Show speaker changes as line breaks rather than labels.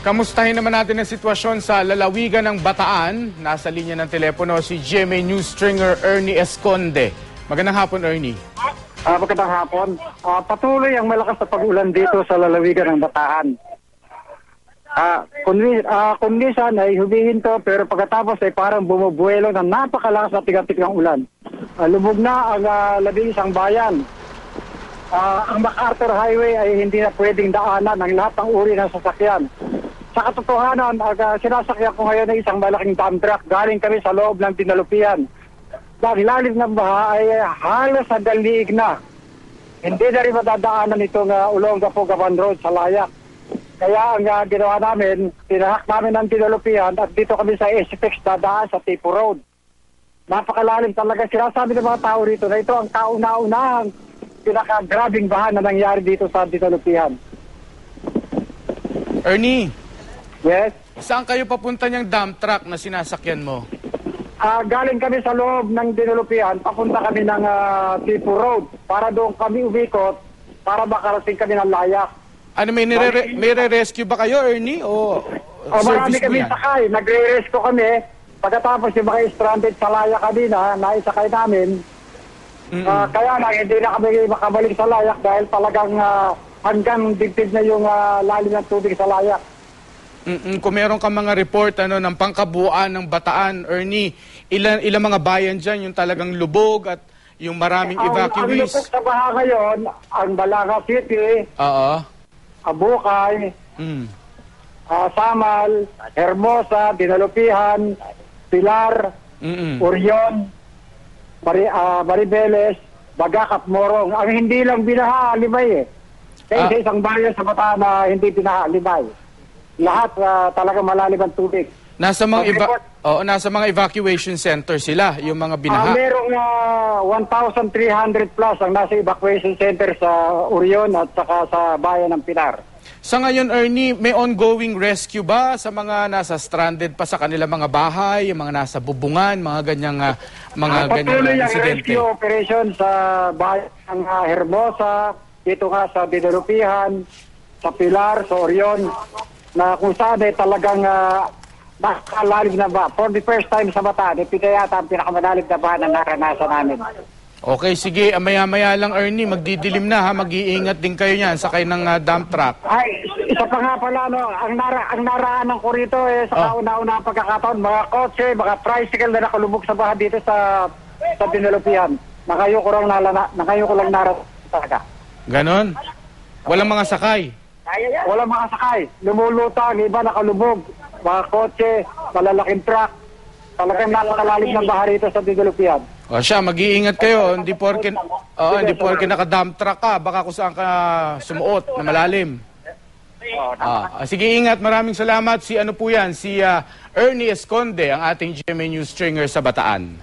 Kamustahin naman natin ang sitwasyon sa lalawigan ng Bataan. Nasa linya ng telepono si GMA News stringer Ernie Esconde. Magandang hapon, Ernie.
Magandang hapon. Patuloy ang malakas na pag-ulan dito sa lalawigan ng Bataan. Kundisan ay humihinto pero pagkatapos ay parang bumubuelo ng napakalakas na tiga-tigang ulan. Lubog na ang labing-isang bayan. Ang MacArthur Highway ay hindi na pwedeng daanan ng lahat ng uri ng sasakyan. Sa katotohanan, sinasakyan ko ngayon ng isang malaking dump truck. Galing kami sa loob ng Dinalupian. Dahil lalim ng baha ay halos sa liig na. Hindi na rin madadaanan itong Olongapo-Gavan Road sa Layak. Kaya ang ginawa namin, tinahak namin ng Dinalupian at dito kami sa SFX dadaan sa Tipo Road. Napakalalim talaga. Sinasabi ng mga tao rito na ito ang kauna-unahang pinaka-grabing baha na nangyari dito sa Dinalupian.
Ernie,
Yes?
saan kayo papunta niyang dump truck na sinasakyan mo?
Galing kami sa loob ng Dinalupian, papunta kami ng Tipo Road para doon kami umikot para makarating kami ng Layak.
Ano, may rescue ba kayo, Ernie? O
Marami
service mo
kami
yan?
sakay, nagre-rescue kami. Pagkatapos yung mga stranded sa Layak kanina, naisakay namin. Kaya hindi na kami makabalik sa Layak dahil talagang hanggang digdig na yung lalim ng tubig sa Layak.
Kung meron ka mga report ng pangkabuuan ng Bataan, Ernie, ilang mga bayan dyan yung talagang lubog at yung maraming evacuees?
Ang lubog sa baha ngayon, ang Balanga City, Abukay, Samal, Hermosa, Dinalupihan, Pilar, Orion, Maribeles, Bagakap, Morong. Ang hindi lang binaha, Limay Kaya isang bayan sa Bataan na hindi binaha, Limay. Lahat talaga malalim ang tubig.
Nasa mga evacuation center sila, yung mga binaha.
Merong 1,300 plus ang nasa evacuation center sa Orion at saka sa bayan ng Pilar.
Sa ngayon, Ernie, may ongoing rescue ba sa mga nasa stranded pa sa kanilang mga bahay, yung mga nasa bubungan, mga ganyang
Patuloy ang
insidente?
rescue operation sa bayan ng Hermosa, dito nga sa Dinalupihan, sa Pilar, sa Orion, na kung saan ay talagang nakakalalim na ba. For the first time sa Bataan, ito yata ang pinakamalalim na ba na naranasan namin.
Okay, sige. Maya-maya lang, Ernie. Magdidilim na, ha? Mag-iingat din kayo niyan. Sakay ng dump truck.
Ay, isa pa nga pala, ang naraanan ko rito sa kauna-una pagkakataon, mga kotse, mga tricycle na nakalubog sa baha dito sa Dinalupian. Nakayo ko lang naranasan talaga.
Ganon? Walang mga sakay?
Walang mga sakay. Lumulutang, iba nakalubog. Mga kotse, malalaking truck. Talagang napakalalim ng baha rito sa Dinalupian.
O siya, mag-iingat kayo. Hindi porke naka-dump truck ka, baka kung saan ka sumuot na malalim. Sige, ingat. Maraming salamat. Si Ernie Esconde, ang ating GMA News stringer sa Bataan.